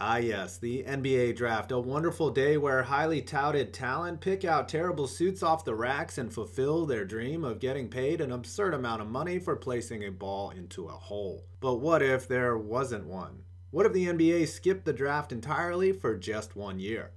Ah, yes, the NBA draft, a wonderful day where highly touted talent pick out terrible suits off the racks and fulfill their dream of getting paid an absurd amount of money for placing a ball into a hole. But what if there wasn't one? What if the NBA skipped the draft entirely for just 1 year?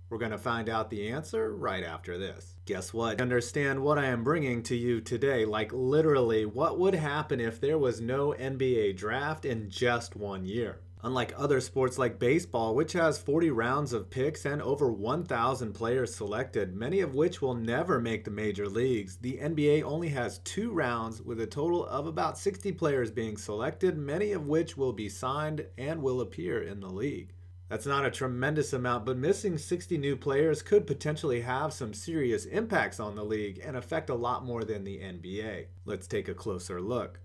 We're going to find out the answer right after this. Guess what? Understand what I am bringing to you today. Like, literally, what would happen if there was no NBA draft in just 1 year? Unlike other sports like baseball, which has 40 rounds of picks and over 1,000 players selected, many of which will never make the major leagues, the NBA only has 2 rounds with a total of about 60 players being selected, many of which will be signed and will appear in the league. That's not a tremendous amount, but missing 60 new players could potentially have some serious impacts on the league and affect a lot more than the NBA. Let's take a closer look.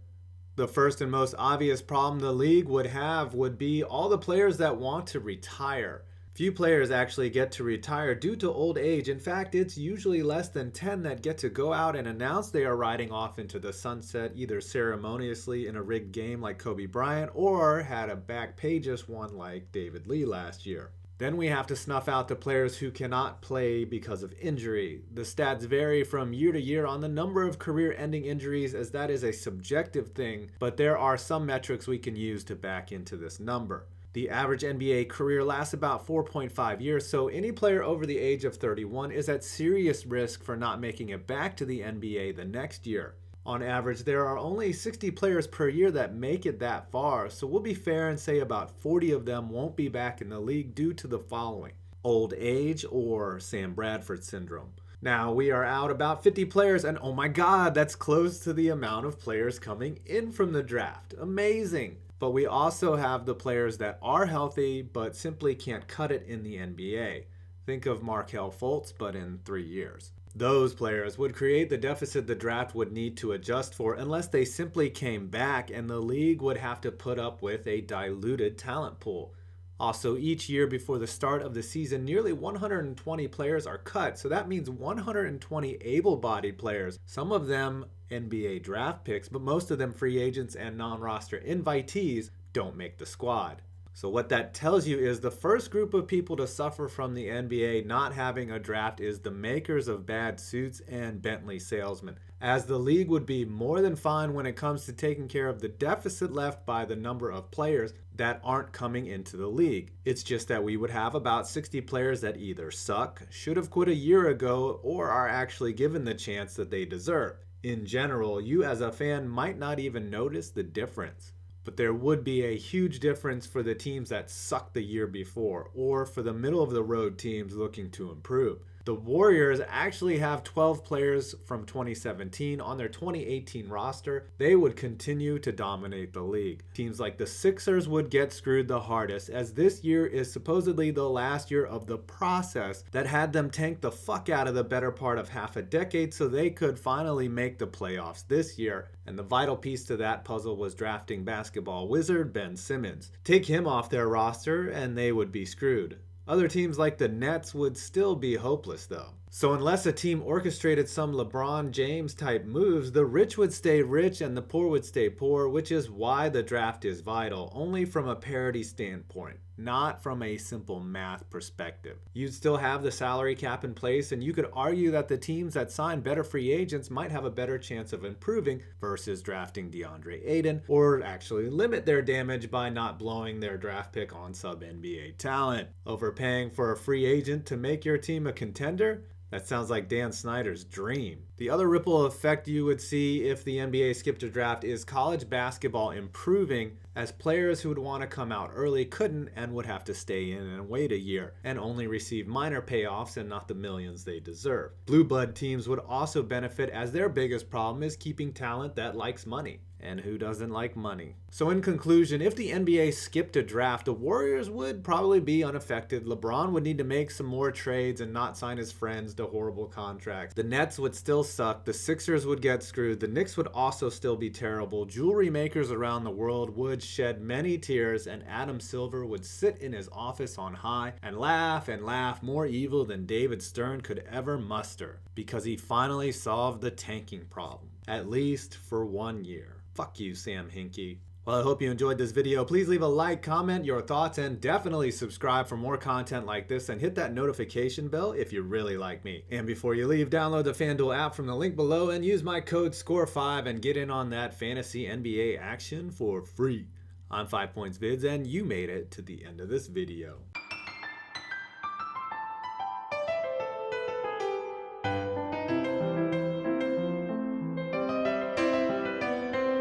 The first and most obvious problem the league would have would be all the players that want to retire. Few players actually get to retire due to old age. In fact, it's usually less than 10 that get to go out and announce they are riding off into the sunset, either ceremoniously in a rigged game like Kobe Bryant or had a back pages one like David Lee last year. Then we have to snuff out the players who cannot play because of injury. The stats vary from year to year on the number of career-ending injuries, as that is a subjective thing, but there are some metrics we can use to back into this number. The average NBA career lasts about 4.5 years, so any player over the age of 31 is at serious risk for not making it back to the NBA the next year. On average, there are only 60 players per year that make it that far, so we'll be fair and say about 40 of them won't be back in the league due to the following: old age or Sam Bradford syndrome. Now, we are out about 50 players, and oh my god, that's close to the amount of players coming in from the draft. Amazing! But we also have the players that are healthy but simply can't cut it in the NBA. Think of Markelle Fultz, but in 3 years. Those players would create the deficit the draft would need to adjust for unless they simply came back, and the league would have to put up with a diluted talent pool. Also, each year before the start of the season, nearly 120 players are cut, so that means 120 able-bodied players, some of them NBA draft picks, but most of them free agents and non-roster invitees, don't make the squad. So what that tells you is the first group of people to suffer from the NBA not having a draft is the makers of bad suits and Bentley salesmen, as the league would be more than fine when it comes to taking care of the deficit left by the number of players that aren't coming into the league. It's just that we would have about 60 players that either suck, should have quit a year ago, or are actually given the chance that they deserve. In general, you as a fan might not even notice the difference. But there would be a huge difference for the teams that sucked the year before, or for the middle of the road teams looking to improve. The Warriors actually have 12 players from 2017 on their 2018 roster. They would continue to dominate the league. Teams like the Sixers would get screwed the hardest, as this year is supposedly the last year of the process that had them tank the fuck out of the better part of half a decade so they could finally make the playoffs this year. And the vital piece to that puzzle was drafting basketball wizard Ben Simmons. Take him off their roster and they would be screwed. Other teams like the Nets would still be hopeless though. So unless a team orchestrated some LeBron James type moves, the rich would stay rich and the poor would stay poor, which is why the draft is vital, only from a parity standpoint, not from a simple math perspective. You'd still have the salary cap in place, and you could argue that the teams that sign better free agents might have a better chance of improving versus drafting DeAndre Ayton, or actually limit their damage by not blowing their draft pick on sub-NBA talent. Overpaying for a free agent to make your team a contender? That sounds like Dan Snyder's dream. The other ripple effect you would see if the NBA skipped a draft is college basketball improving, as players who would want to come out early couldn't and would have to stay in and wait a year and only receive minor payoffs and not the millions they deserve. Blue blood teams would also benefit, as their biggest problem is keeping talent that likes money. And who doesn't like money? So in conclusion, if the NBA skipped a draft, the Warriors would probably be unaffected. LeBron would need to make some more trades and not sign his friends to horrible contracts. The Nets would still suck. The Sixers would get screwed. The Knicks would also still be terrible. Jewelry makers around the world would shed many tears, and Adam Silver would sit in his office on high and laugh more evil than David Stern could ever muster, because he finally solved the tanking problem, at least for 1 year. Fuck you, Sam Hinkie. Well, I hope you enjoyed this video. Please leave a like, comment your thoughts, and definitely subscribe for more content like this, and hit that notification bell if you really like me. And before you leave, download the FanDuel app from the link below and use my code SCORE5 and get in on that fantasy NBA action for free. I'm 5 Points Vids, and you made it to the end of this video.